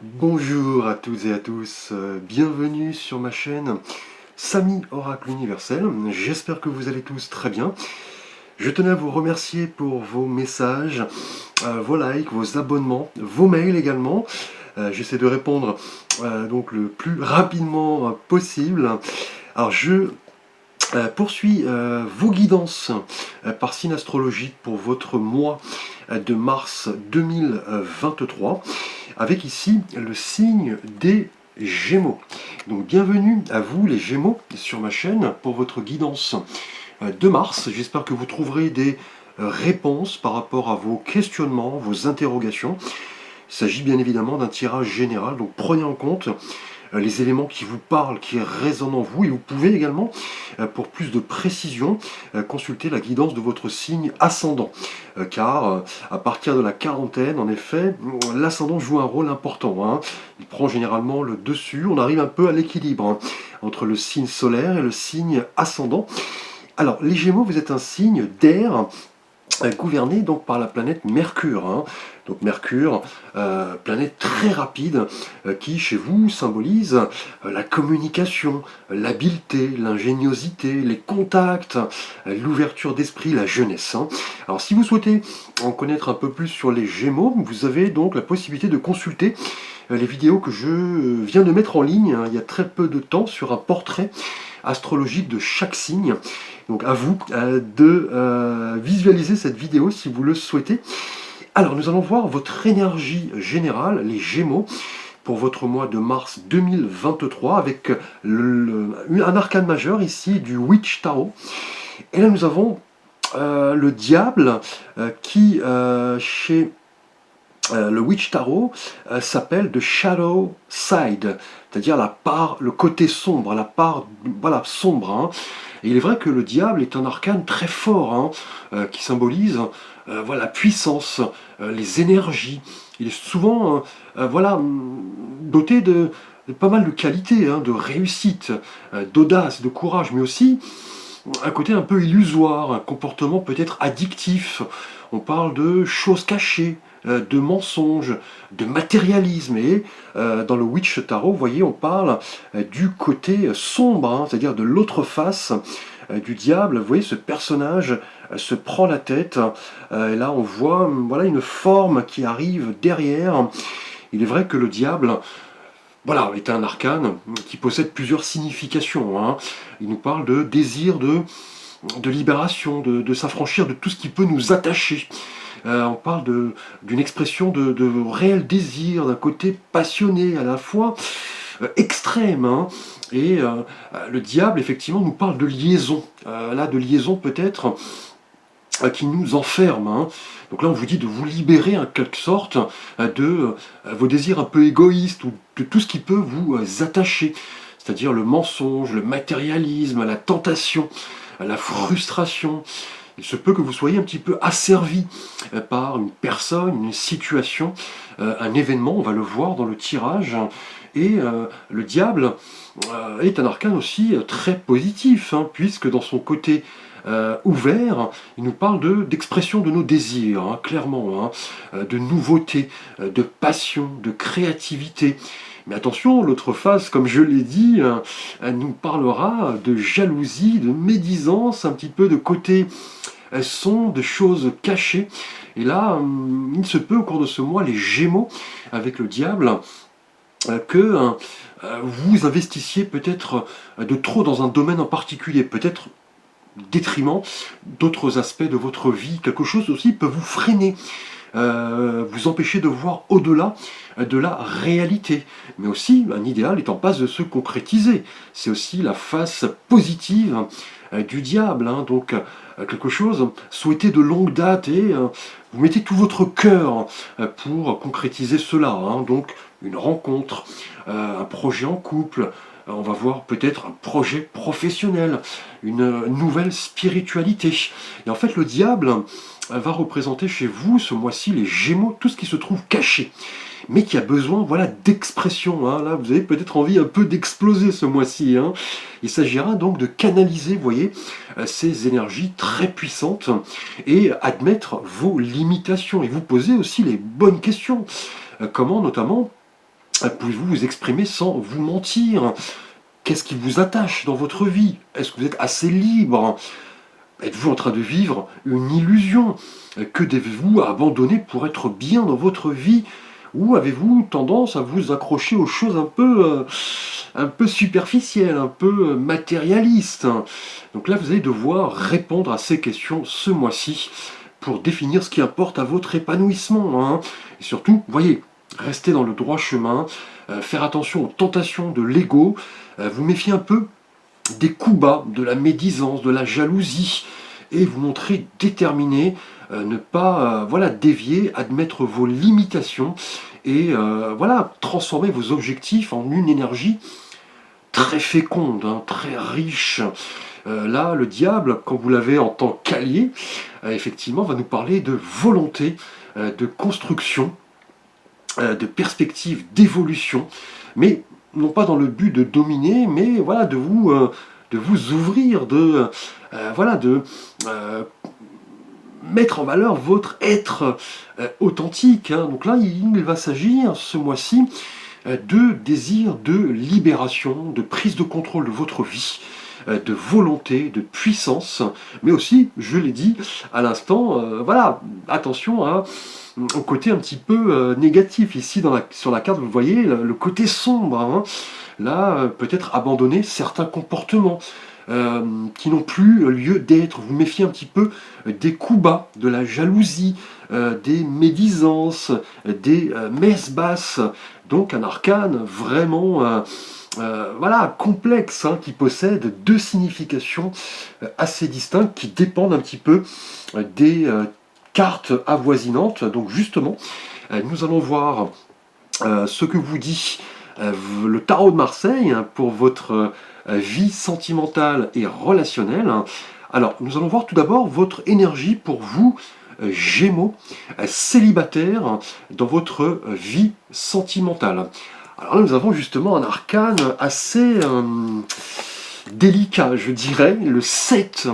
Bonjour à toutes et à tous, bienvenue sur ma chaîne Samy Oracle Universel. J'espère que vous allez tous très bien. Je tenais à vous remercier pour vos messages, vos likes, vos abonnements, vos mails également. J'essaie de répondre donc le plus rapidement possible. Alors je poursuis vos guidances par signe astrologique pour votre mois de mars 2023, avec ici le signe des Gémeaux. Donc bienvenue à vous les Gémeaux sur ma chaîne pour votre guidance de mars. J'espère que vous trouverez des réponses par rapport à vos questionnements, vos interrogations. Il s'agit bien évidemment d'un tirage général, donc prenez en compte les éléments qui vous parlent, qui résonnent en vous, et vous pouvez également, pour plus de précision, consulter la guidance de votre signe ascendant, car à partir de la quarantaine, en effet, l'ascendant joue un rôle important, hein. Il prend généralement le dessus, on arrive un peu à l'équilibre, hein, entre le signe solaire et le signe ascendant. Alors, les Gémeaux, vous êtes un signe d'air, gouverné donc par la planète Mercure, hein. Donc Mercure, planète très rapide, qui chez vous symbolise la communication, l'habileté, l'ingéniosité, les contacts, l'ouverture d'esprit, la jeunesse, hein. Alors si vous souhaitez en connaître un peu plus sur les Gémeaux, vous avez donc la possibilité de consulter les vidéos que je viens de mettre en ligne, hein, il y a très peu de temps, sur un portrait astrologique de chaque signe. Donc à vous de visualiser cette vidéo si vous le souhaitez. Alors nous allons voir votre énergie générale, les Gémeaux, pour votre mois de mars 2023, avec un arcane majeur ici du Witch Tarot. Et là nous avons le diable qui, chez le Witch Tarot, s'appelle The Shadow Side, c'est-à-dire la part, le côté sombre, la part voilà, sombre, hein. Et il est vrai que le diable est un arcane très fort, hein, qui symbolise voilà, la puissance, les énergies. Il est souvent voilà, doté de pas mal de qualités, hein, de réussite, d'audace, de courage, mais aussi un côté un peu illusoire, un comportement peut-être addictif. On parle de choses cachées, de mensonges, de matérialisme. Et dans le Witch Tarot, vous voyez, on parle du côté sombre, hein, c'est-à-dire de l'autre face du diable. Vous voyez, ce personnage se prend la tête. Et là, on voit voilà, une forme qui arrive derrière. Il est vrai que le diable, voilà, est un arcane qui possède plusieurs significations, hein. Il nous parle de désir de libération, de s'affranchir de tout ce qui peut nous attacher. On parle d'une expression de réel désir, d'un côté passionné, à la fois extrême, hein. Et le diable, effectivement, nous parle de liaison. Là, de liaison peut-être qui nous enferme, hein. Donc là, on vous dit de vous libérer en quelque sorte de vos désirs un peu égoïstes ou de tout ce qui peut vous attacher, c'est-à-dire le mensonge, le matérialisme, la tentation, la frustration. Il se peut que vous soyez un petit peu asservi par une personne, une situation, un événement, on va le voir dans le tirage. Et le diable est un arcane aussi très positif, hein, puisque dans son côté ouvert, il nous parle d'expression de nos désirs, hein, clairement, hein, de nouveauté, de passion, de créativité. Mais attention, l'autre face, comme je l'ai dit, elle nous parlera de jalousie, de médisance, un petit peu de côté sombre, de choses cachées. Et là, il se peut au cours de ce mois, les Gémeaux, avec le diable, que vous investissiez peut-être de trop dans un domaine en particulier, peut-être détriment d'autres aspects de votre vie. Quelque chose aussi peut vous freiner, vous empêcher de voir au-delà de la réalité. Mais aussi, un idéal est en passe de se concrétiser. C'est aussi la face positive du diable, hein. Donc quelque chose souhaité de longue date, et vous mettez tout votre cœur pour concrétiser cela, hein. Donc une rencontre, un projet en couple, on va voir peut-être un projet professionnel, une nouvelle spiritualité. Et en fait, le diable va représenter chez vous ce mois-ci, les Gémeaux, tout ce qui se trouve caché, mais qui a besoin, voilà, d'expression, hein. Là, vous avez peut-être envie un peu d'exploser ce mois-ci, hein. Il s'agira donc de canaliser, vous voyez, ces énergies très puissantes et admettre vos limitations et vous poser aussi les bonnes questions. Comment, notamment, Pouvez-vous vous exprimer sans vous mentir? Qu'est-ce qui vous attache dans votre vie? Est-ce que vous êtes assez libre? Êtes-vous en train de vivre une illusion? Que devez-vous abandonner pour être bien dans votre vie? Ou avez-vous tendance à vous accrocher aux choses un peu superficielles, un peu matérialistes? Donc là, vous allez devoir répondre à ces questions ce mois-ci pour définir ce qui importe à votre épanouissement, hein. Et surtout, voyez, restez dans le droit chemin, faire attention aux tentations de l'ego, vous méfier un peu des coups bas, de la médisance, de la jalousie, et vous montrer déterminé, ne pas voilà, dévier, admettre vos limitations, et voilà, transformer vos objectifs en une énergie très féconde, hein, très riche. Là, le diable, quand vous l'avez en tant qu'allié, effectivement, va nous parler de volonté, de construction, de perspective d'évolution, mais non pas dans le but de dominer, mais voilà, de vous ouvrir, voilà, de mettre en valeur votre être authentique, hein. Donc là, il va s'agir ce mois-ci de désir de libération, de prise de contrôle de votre vie, de volonté, de puissance, mais aussi, je l'ai dit à l'instant, voilà, attention au côté un petit peu négatif. Ici, sur la carte, vous voyez le côté sombre, hein. Là, peut-être abandonner certains comportements qui n'ont plus lieu d'être. Vous méfiez un petit peu des coups bas, de la jalousie, des médisances, des messes basses. Donc un arcane vraiment voilà, complexe, hein, qui possède deux significations assez distinctes qui dépendent un petit peu des cartes avoisinantes. Donc justement, nous allons voir ce que vous dit le tarot de Marseille, hein, pour votre vie sentimentale et relationnelle. Alors, nous allons voir tout d'abord votre énergie pour vous, Gémeaux, célibataire, dans votre vie sentimentale. Alors là, nous avons justement un arcane assez délicat, je dirais, le 7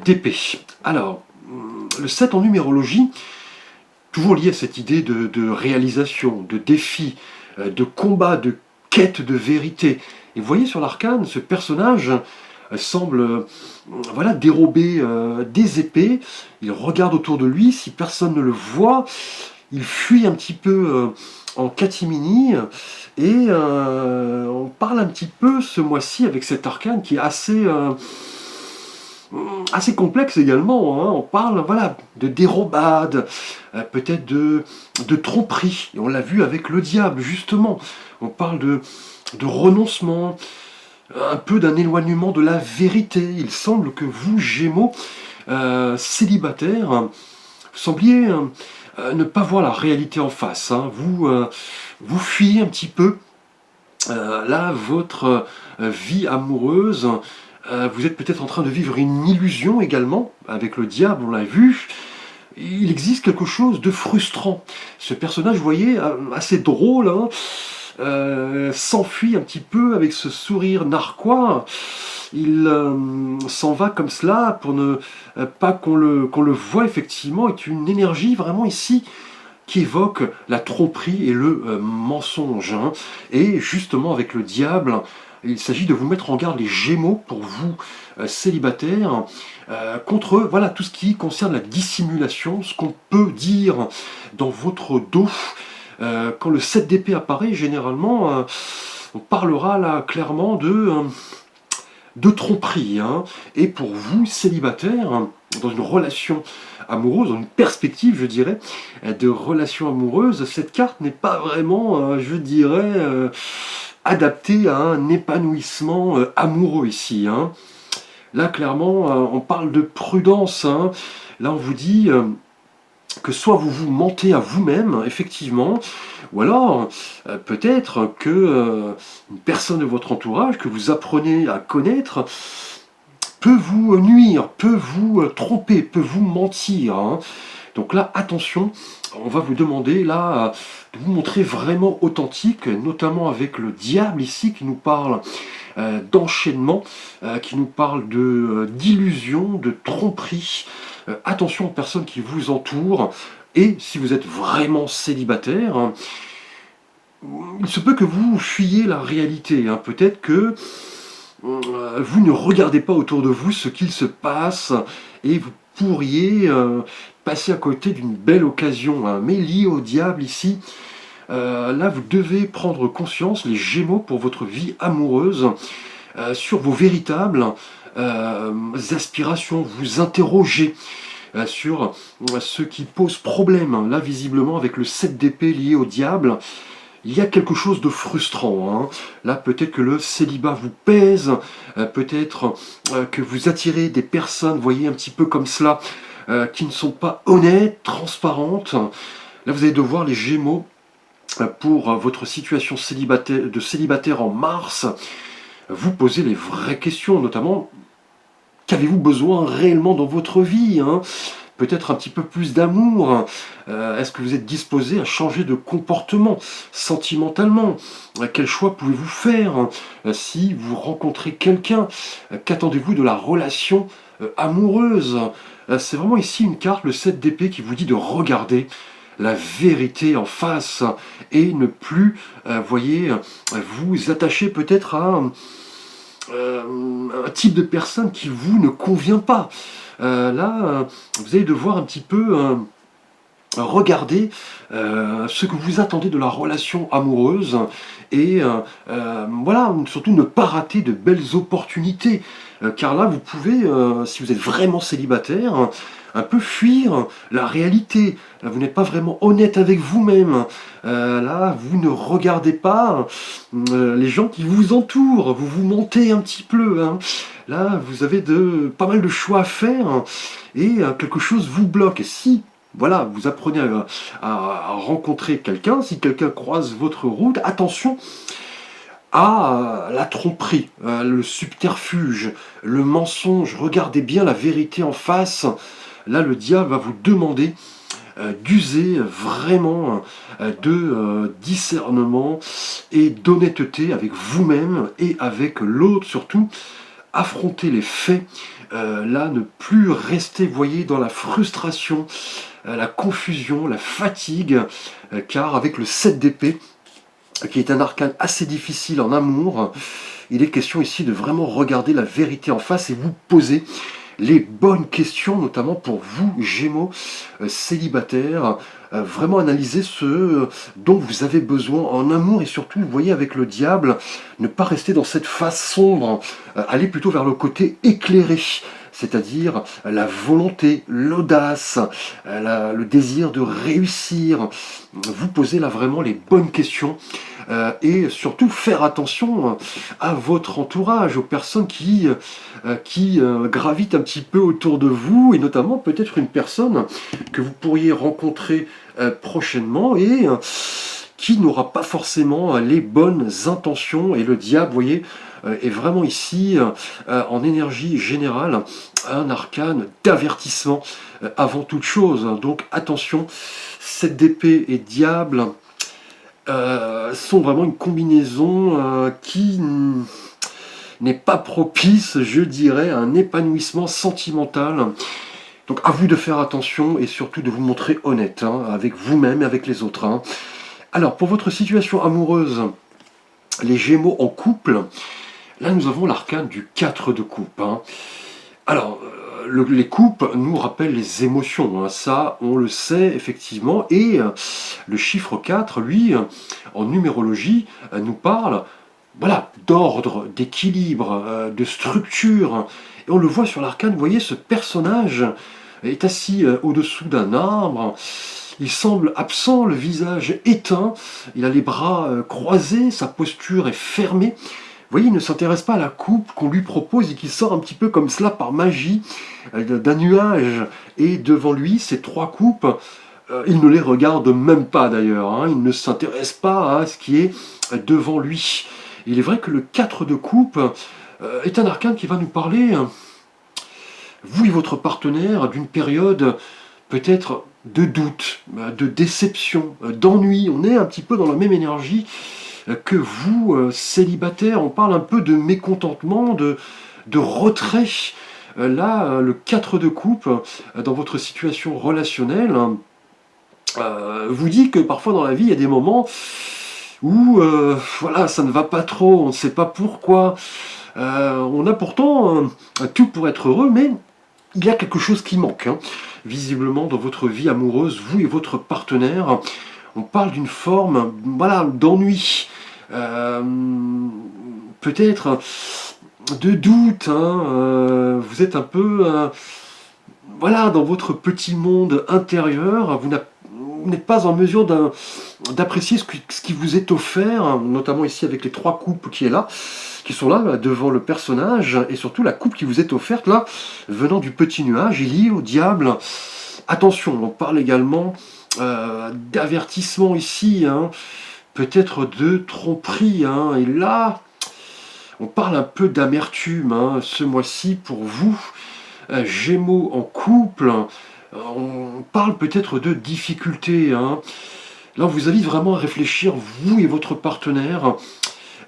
d'épée. Alors, le 7 en numérologie, toujours lié à cette idée de réalisation, de défi, de combat, de quête de vérité. Et vous voyez sur l'arcane, ce personnage semble voilà, dérober des épées, il regarde autour de lui, si personne ne le voit, il fuit un petit peu en catimini, et on parle un petit peu ce mois-ci avec cet arcane qui est assez complexe également, hein. On parle voilà, de dérobade, peut-être de tromperie, et on l'a vu avec le diable justement. On parle de renoncement, un peu d'un éloignement de la vérité. Il semble que vous, Gémeaux, célibataires, vous sembliez ne pas voir la réalité en face, hein. Vous fuyez un petit peu là votre vie amoureuse. Vous êtes peut-être en train de vivre une illusion également, avec le diable, on l'a vu. Il existe quelque chose de frustrant. Ce personnage, vous voyez, assez drôle, hein, s'enfuit un petit peu avec ce sourire narquois. Il s'en va comme cela pour ne pas qu'on le voit effectivement, avec une énergie vraiment ici qui évoque la tromperie et le mensonge, hein. Et justement avec le diable, il s'agit de vous mettre en garde, les Gémeaux, pour vous, célibataires, contre voilà, tout ce qui concerne la dissimulation, ce qu'on peut dire dans votre dos. Quand le 7 d'épée apparaît, généralement, on parlera là clairement de tromperie, hein. Et pour vous, célibataires, dans une relation amoureuse, dans une perspective, je dirais, de relation amoureuse, cette carte n'est pas vraiment, je dirais, adaptée à un épanouissement amoureux ici, hein. Là, clairement, on parle de prudence, hein. Là, on vous dit que soit vous vous mentez à vous-même, effectivement, ou alors peut-être que une personne de votre entourage que vous apprenez à connaître peut vous nuire, peut vous tromper, peut vous mentir, hein. Donc là, attention, on va vous demander là de vous montrer vraiment authentique, notamment avec le diable ici qui nous parle d'enchaînement, qui nous parle d'illusion, de tromperie. Attention aux personnes qui vous entourent, et si vous êtes vraiment célibataire, il se peut que vous fuyiez la réalité, hein. Peut-être que vous ne regardez pas autour de vous ce qu'il se passe et vous pourriez passer à côté d'une belle occasion, hein. Mais lié au diable ici, là vous devez prendre conscience, les Gémeaux, pour votre vie amoureuse, sur vos véritables aspirations, vous interrogez sur ce qui pose problème. Là, visiblement, avec le 7 d'épée lié au diable, il y a quelque chose de frustrant, hein. Là, peut-être que le célibat vous pèse, peut-être que vous attirez des personnes, voyez, un petit peu comme cela, qui ne sont pas honnêtes, transparentes. Là, vous allez devoir, les Gémeaux, pour votre situation de célibataire en mars, vous poser les vraies questions, notamment, qu'avez-vous besoin réellement dans votre vie, hein? Peut-être un petit peu plus d'amour. Est-ce que vous êtes disposé à changer de comportement sentimentalement? Quel choix pouvez-vous faire si vous rencontrez quelqu'un? Qu'attendez-vous de la relation amoureuse? C'est vraiment ici une carte, le 7 d'épée, qui vous dit de regarder la vérité en face et ne plus, voyez, vous attacher peut-être à un type de personne qui vous ne convient pas. Là, vous allez devoir un petit peu regarder ce que vous attendez de la relation amoureuse et voilà, surtout ne pas rater de belles opportunités, car là vous pouvez, si vous êtes vraiment célibataire, un peu fuir la réalité. Là, vous n'êtes pas vraiment honnête avec vous-même. Là, vous ne regardez pas les gens qui vous entourent. Vous vous mentez un petit peu, hein. Là, vous avez pas mal de choix à faire et quelque chose vous bloque. Et si, voilà, vous apprenez à rencontrer quelqu'un, si quelqu'un croise votre route, attention à la tromperie, le subterfuge, le mensonge. Regardez bien la vérité en face. Là, le diable va vous demander d'user vraiment de discernement et d'honnêteté avec vous-même et avec l'autre surtout. Affronter les faits, là, ne plus rester, voyez, dans la frustration, la confusion, la fatigue, car avec le 7 d'épée, qui est un arcane assez difficile en amour, il est question ici de vraiment regarder la vérité en face et vous poser les bonnes questions, notamment pour vous, Gémeaux, célibataires, vraiment analyser ce dont vous avez besoin en amour et surtout, vous voyez, avec le diable, ne pas rester dans cette phase sombre, aller plutôt vers le côté éclairé, c'est-à-dire la volonté, l'audace, le désir de réussir. Vous posez là vraiment les bonnes questions et surtout faire attention à votre entourage, aux personnes qui gravitent un petit peu autour de vous et notamment peut-être une personne que vous pourriez rencontrer prochainement et qui n'aura pas forcément les bonnes intentions. Et le diable, vous voyez, est vraiment ici, en énergie générale, un arcane d'avertissement avant toute chose. Donc attention, 7 d'épée et diable sont vraiment une combinaison qui n'est pas propice, je dirais, à un épanouissement sentimental. Donc à vous de faire attention et surtout de vous montrer honnête, hein, avec vous-même et avec les autres, hein. Alors, pour votre situation amoureuse, les Gémeaux en couple, là nous avons l'arcane du 4 de coupe, hein. Alors, les coupes nous rappellent les émotions, hein, ça on le sait effectivement, et le chiffre 4, lui, en numérologie, nous parle, voilà, d'ordre, d'équilibre, de structure. Et on le voit sur l'arcane, vous voyez, ce personnage est assis au-dessous d'un arbre. Il semble absent, le visage éteint, il a les bras croisés, sa posture est fermée. Vous voyez, il ne s'intéresse pas à la coupe qu'on lui propose et qui sort un petit peu comme cela par magie d'un nuage. Et devant lui, ces 3 coupes, il ne les regarde même pas d'ailleurs, hein. Il ne s'intéresse pas à ce qui est devant lui. Il est vrai que le 4 de coupe est un arcane qui va nous parler, vous et votre partenaire, d'une période peut-être de doute, de déception, d'ennui. On est un petit peu dans la même énergie que vous, célibataire. On parle un peu de mécontentement, de retrait. Là, le 4 de coupe, dans votre situation relationnelle, vous dit que parfois dans la vie, il y a des moments ou voilà, ça ne va pas trop, on ne sait pas pourquoi. On a pourtant tout pour être heureux, mais il y a quelque chose qui manque, hein. Visiblement, dans votre vie amoureuse, vous et votre partenaire, on parle d'une forme, voilà, d'ennui, euh, peut-être de doute, hein, vous êtes un peu, voilà, dans votre petit monde intérieur, vous n'êtes pas en mesure d'apprécier ce qui vous est offert, notamment ici avec les trois coupes qui sont là devant le personnage, et surtout la coupe qui vous est offerte là, venant du petit nuage, est liée au diable. Attention, on parle également d'avertissement ici, hein, peut-être de tromperie, hein, et là, on parle un peu d'amertume, hein, ce mois-ci pour vous, Gémeaux en couple, on parle peut-être de difficultés, hein. Là, vous avez vraiment à réfléchir, vous et votre partenaire,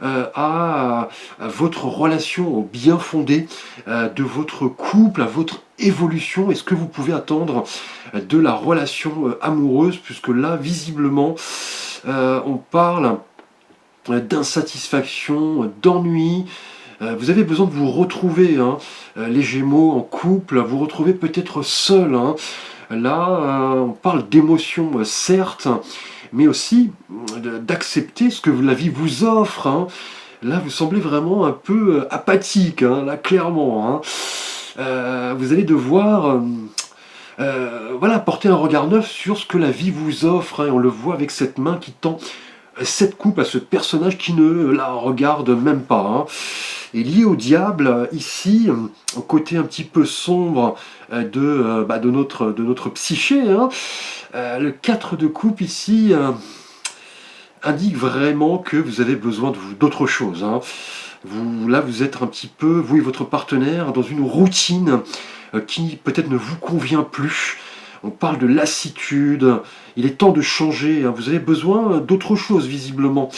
à votre relation au bien fondé de votre couple, à votre évolution et ce que vous pouvez attendre de la relation amoureuse, puisque là, visiblement, on parle d'insatisfaction, d'ennui. Vous avez besoin de vous retrouver, hein, les Gémeaux en couple, vous retrouver peut-être seul, hein. Là, on parle d'émotions, certes, mais aussi d'accepter ce que la vie vous offre, hein. Là, vous semblez vraiment un peu apathique, hein, là, clairement, hein. Vous allez devoir voilà, porter un regard neuf sur ce que la vie vous offre, hein, et on le voit avec cette main qui tend cette coupe à ce personnage qui ne la regarde même pas, hein. Et lié au diable, ici, au côté un petit peu sombre de notre psyché, hein, le 4 de coupe ici indique vraiment que vous avez besoin d'autre chose, hein. Là, vous êtes un petit peu, vous et votre partenaire, dans une routine qui peut-être ne vous convient plus. On parle de lassitude, il est temps de changer, hein. Vous avez besoin d'autre chose, visiblement.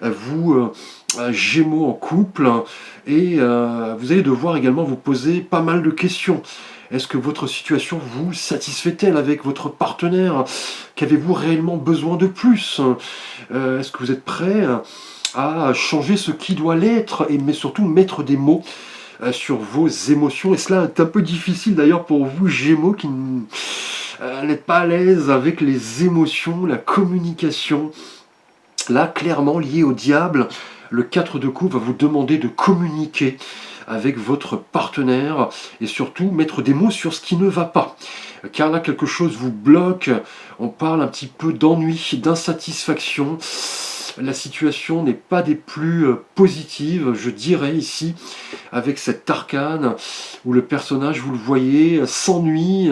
Vous, Gémeaux en couple, et vous allez devoir également vous poser pas mal de questions. Est-ce que votre situation vous satisfait-elle avec votre partenaire? Qu'avez-vous réellement besoin de plus? Est-ce que vous êtes prêt à changer ce qui doit l'être, mais surtout mettre des mots sur vos émotions? Et cela est un peu difficile d'ailleurs pour vous, Gémeaux, qui n'êtes pas à l'aise avec les émotions, la communication. Là, clairement lié au diable, le 4 de coupe va vous demander de communiquer avec votre partenaire et surtout mettre des mots sur ce qui ne va pas. Car là, quelque chose vous bloque, on parle un petit peu d'ennui, d'insatisfaction. La situation n'est pas des plus positives, je dirais ici, avec cet arcane où le personnage, vous le voyez, s'ennuie,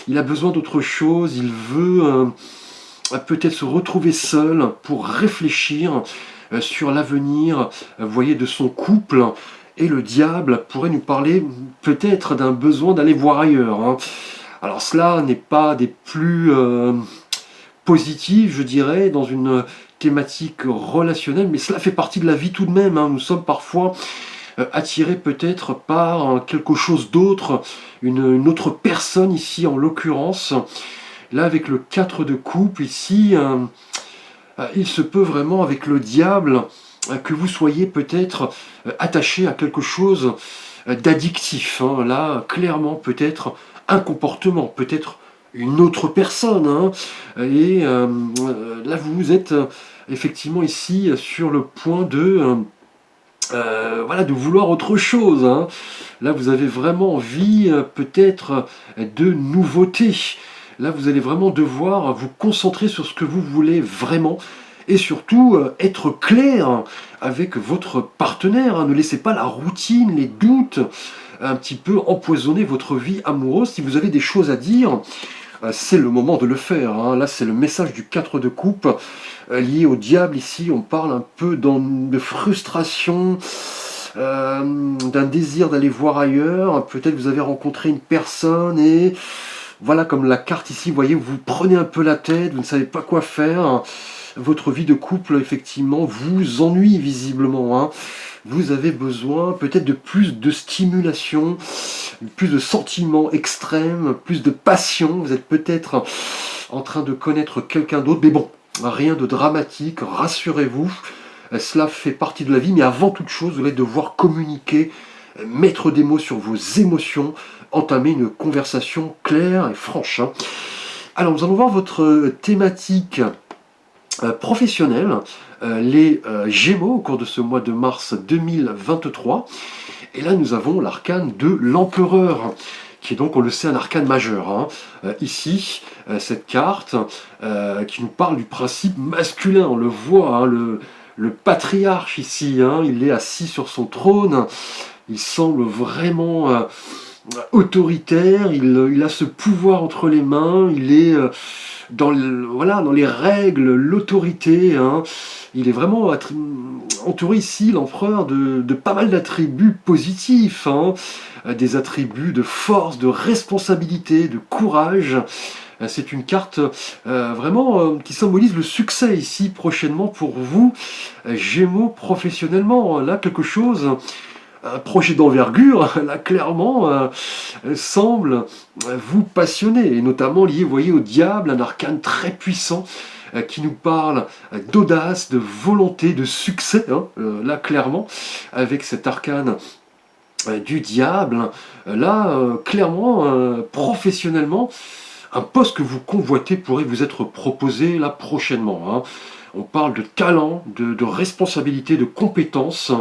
il a besoin d'autre chose, il veut peut-être se retrouver seul pour réfléchir sur l'avenir, vous voyez, de son couple. Et le diable pourrait nous parler peut-être d'un besoin d'aller voir ailleurs, hein. Alors cela n'est pas des plus positifs, je dirais, dans une thématique relationnelle, mais cela fait partie de la vie tout de même, hein. Nous sommes parfois attirés peut-être par quelque chose d'autre, une autre personne ici en l'occurrence. Là, avec le 4 de coupe, ici, il se peut vraiment, avec le diable, que vous soyez peut-être attaché à quelque chose d'addictif, hein. Là, clairement, peut-être un comportement, peut-être une autre personne, hein. Et là, vous êtes effectivement ici sur le point de... voilà, de vouloir autre chose, hein. Là, vous avez vraiment envie peut-être de nouveautés. Là, vous allez vraiment devoir vous concentrer sur ce que vous voulez vraiment et surtout être clair avec votre partenaire, hein. Ne laissez pas la routine, les doutes un petit peu empoisonner votre vie amoureuse. Si vous avez des choses à dire, c'est le moment de le faire, hein. Là, c'est le message du 4 de coupe lié au diable. Ici, on parle un peu de frustration, d'un désir d'aller voir ailleurs. Peut-être vous avez rencontré une personne et voilà, comme la carte ici, vous voyez, vous prenez un peu la tête, vous ne savez pas quoi faire. Votre vie de couple, effectivement, vous ennuie visiblement, hein. Vous avez besoin peut-être de plus de stimulation, plus de sentiments extrêmes, plus de passion. Vous êtes peut-être en train de connaître quelqu'un d'autre, mais bon, rien de dramatique, rassurez-vous. Cela fait partie de la vie, mais avant toute chose, vous allez devoir communiquer, mettre des mots sur vos émotions, entamer une conversation claire et franche, hein. Alors, nous allons voir votre thématique professionnelle, les Gémeaux, au cours de ce mois de mars 2023. Et là, nous avons l'arcane de l'Empereur, qui est donc, on le sait, un arcane majeur, hein. Ici, cette carte qui nous parle du principe masculin, on le voit, hein, le patriarche ici, hein, il est assis sur son trône, il semble vraiment autoritaire, il a ce pouvoir entre les mains, il est voilà, dans les règles, l'autorité, hein. Il est vraiment entouré ici, l'empereur, de pas mal d'attributs positifs, hein. Des attributs de force, de responsabilité, de courage. C'est une carte vraiment qui symbolise le succès ici prochainement pour vous, Gémeaux, professionnellement. Là, quelque chose, un projet d'envergure, là clairement, semble vous passionner, et notamment lié, vous voyez, au diable, un arcane très puissant qui nous parle d'audace, de volonté, de succès, hein, là clairement, avec cet arcane du diable, là clairement, professionnellement, un poste que vous convoitez pourrait vous être proposé là prochainement, hein. On parle de talent, de responsabilité, de compétences.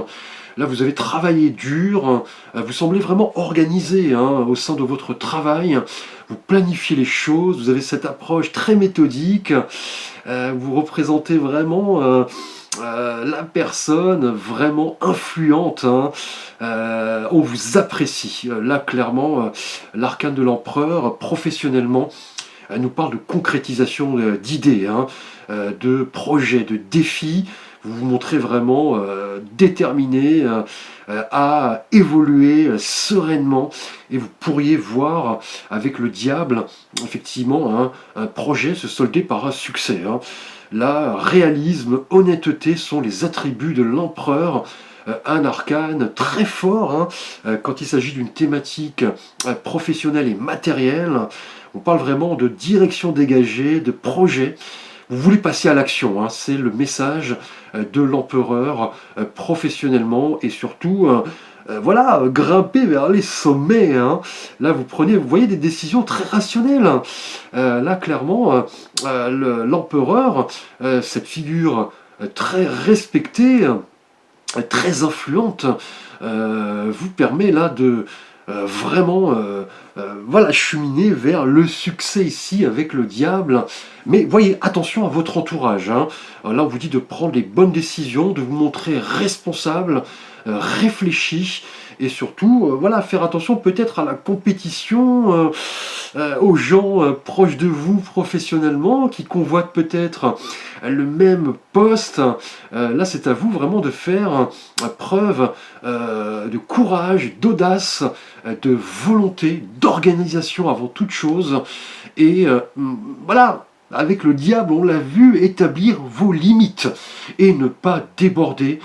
Là, vous avez travaillé dur, vous semblez vraiment organisé, hein, au sein de votre travail. Vous planifiez les choses, vous avez cette approche très méthodique. Vous représentez vraiment la personne vraiment influente, hein. On vous apprécie. Là, clairement, l'arcane de l'empereur, professionnellement, nous parle de concrétisation d'idées, hein, de projets, de défis. Vous vous montrez vraiment déterminé à évoluer sereinement, et vous pourriez voir avec le diable, effectivement, hein, un projet se solder par un succès, hein. Là, réalisme, honnêteté sont les attributs de l'empereur, un arcane très fort, hein, quand il s'agit d'une thématique professionnelle et matérielle. On parle vraiment de direction dégagée, de projet. Vous voulez passer à l'action, hein, c'est le message de l'empereur professionnellement, et surtout, voilà, grimper vers les sommets, hein. Là, vous voyez des décisions très rationnelles. Là, clairement, l'empereur, cette figure très respectée, très influente, vous permet là de vraiment voilà, cheminer vers le succès ici avec le diable. Mais voyez, attention à votre entourage, hein. Là, on vous dit de prendre les bonnes décisions, de vous montrer responsable, réfléchi, et surtout, voilà, faire attention peut-être à la compétition, aux gens proches de vous professionnellement, qui convoitent peut-être le même poste. Là, c'est à vous vraiment de faire preuve de courage, d'audace, de volonté, d'organisation avant toute chose. Et voilà, avec le diable, on l'a vu, établir vos limites et ne pas déborder,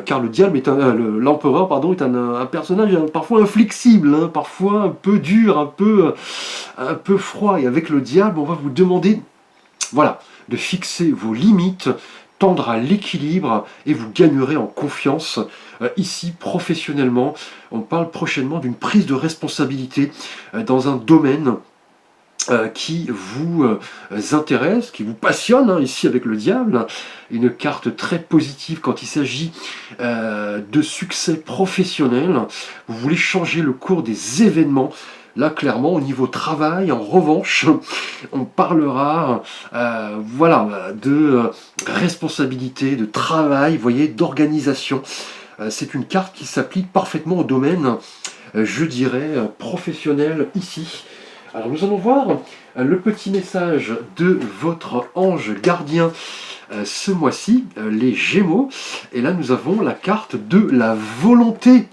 car le diable est l'empereur, pardon, est un personnage parfois inflexible, hein, parfois un peu dur, un peu froid. Et avec le diable, on va vous demander, voilà, de fixer vos limites, tendre à l'équilibre, et vous gagnerez en confiance. Ici, professionnellement, on parle prochainement d'une prise de responsabilité dans un domaine qui vous intéresse, qui vous passionne, hein, ici avec le diable. Une carte très positive quand il s'agit de succès professionnel. Vous voulez changer le cours des événements. Là, clairement, au niveau travail, en revanche, on parlera voilà, de responsabilité, de travail, vous voyez, d'organisation. C'est une carte qui s'applique parfaitement au domaine, je dirais, professionnel ici. Alors nous allons voir le petit message de votre ange gardien ce mois-ci, les Gémeaux. Et là nous avons la carte de la volonté.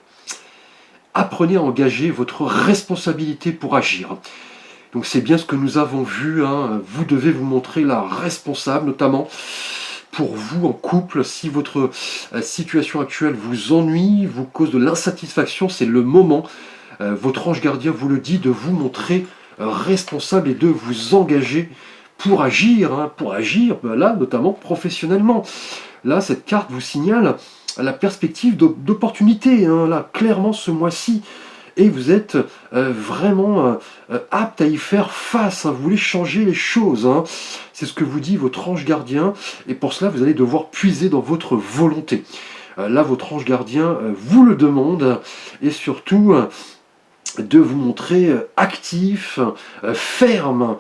Apprenez à engager votre responsabilité pour agir. Donc c'est bien ce que nous avons vu, hein. Vous devez vous montrer la responsable, notamment pour vous en couple. Si votre situation actuelle vous ennuie, vous cause de l'insatisfaction, c'est le moment, votre ange gardien vous le dit, de vous montrer responsable et de vous engager pour agir, hein, ben là, notamment professionnellement. Là, cette carte vous signale la perspective d'opportunité, hein, là, clairement ce mois-ci. Et vous êtes vraiment apte à y faire face, hein. Vous voulez changer les choses, hein. C'est ce que vous dit votre ange gardien, et pour cela, vous allez devoir puiser dans votre volonté. Là, votre ange gardien vous le demande, et surtout de vous montrer actif, ferme,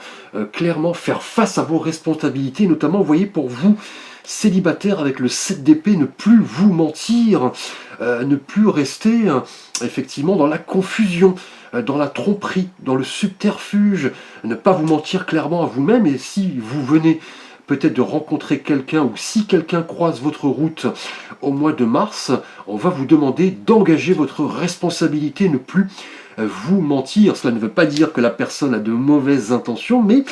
clairement faire face à vos responsabilités, notamment, vous voyez, pour vous, célibataire avec le 7 d'épée, ne plus vous mentir, ne plus rester effectivement dans la confusion, dans la tromperie, dans le subterfuge, ne pas vous mentir clairement à vous-même. Et si vous venez peut-être de rencontrer quelqu'un, ou si quelqu'un croise votre route au mois de mars, on va vous demander d'engager votre responsabilité, ne plus vous mentir. Cela ne veut pas dire que la personne a de mauvaises intentions, mais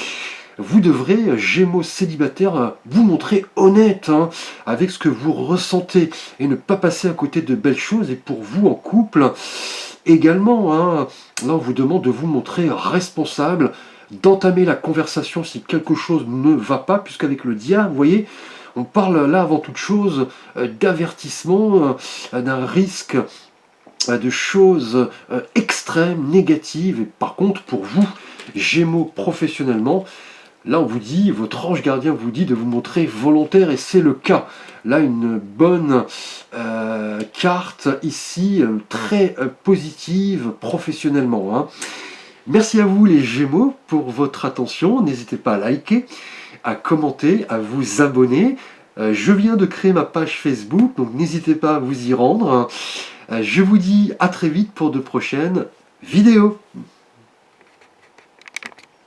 vous devrez, Gémeaux célibataire, vous montrer honnête, hein, avec ce que vous ressentez et ne pas passer à côté de belles choses. Et pour vous en couple également, hein, là on vous demande de vous montrer responsable, d'entamer la conversation si quelque chose ne va pas, puisqu'avec le diable, vous voyez, on parle là avant toute chose d'avertissement, d'un risque, de choses extrêmes, négatives. Et par contre, pour vous, Gémeaux professionnellement, là on vous dit, votre ange gardien vous dit de vous montrer volontaire, et c'est le cas. Là, une bonne carte ici, très positive professionnellement, hein. Merci à vous les Gémeaux pour votre attention. N'hésitez pas à liker, à commenter, à vous abonner. Je viens de créer ma page Facebook, donc n'hésitez pas à vous y rendre. Je vous dis à très vite pour de prochaines vidéos.